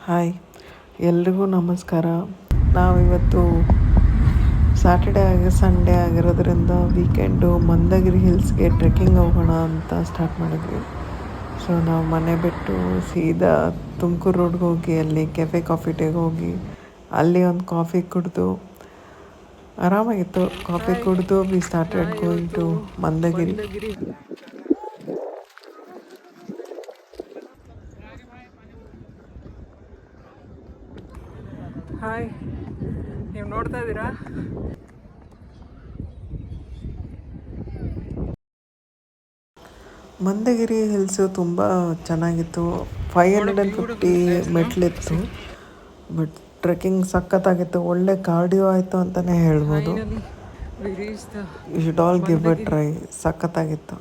Hi, ಎಲ್ರಿಗೂ ನಮಸ್ಕಾರ. ನಾವಿವತ್ತು ಸಂಡೇ ಆಗಿರೋದ್ರಿಂದ ವೀಕೆಂಡು ಮಂದಗಿರಿ ಹಿಲ್ಸ್ಗೆ ಟ್ರೆಕ್ಕಿಂಗ್ ಹೋಗೋಣ ಅಂತ ಸ್ಟಾರ್ಟ್ ಮಾಡಿದ್ವಿ. ಸೊ ನಾವು ಮನೆ ಬಿಟ್ಟು ಸೀದಾ ತುಮಕೂರು ರೋಡ್ಗೆ ಹೋಗಿ ಅಲ್ಲಿ ಕೆಫೆ ಕಾಫಿ ಡೇಗೆ ಹೋಗಿ ಅಲ್ಲಿ ಒಂದು ಕಾಫಿ ಕುಡಿದು ಆರಾಮಾಗಿತ್ತು. ಕಾಫಿ ಕುಡಿದು we started going to Mandagiri. Hi, ನೀವು ನೋಡ್ತಾ ಇದ್ದೀರಾ? ಮಂದಗಿರಿ ಹಿಲ್ಸು ತುಂಬ ಚೆನ್ನಾಗಿತ್ತು. 550 ಮೆಟ್ಲಿತ್ತು. But trekking ಸಖತ್ತಾಗಿತ್ತು. ಒಳ್ಳೆ ಕಾರ್ಡಿಯೋ ಆಯಿತು ಅಂತಲೇ ಹೇಳ್ಬೋದು. You should all give a try. ಸಖತ್ತಾಗಿತ್ತು.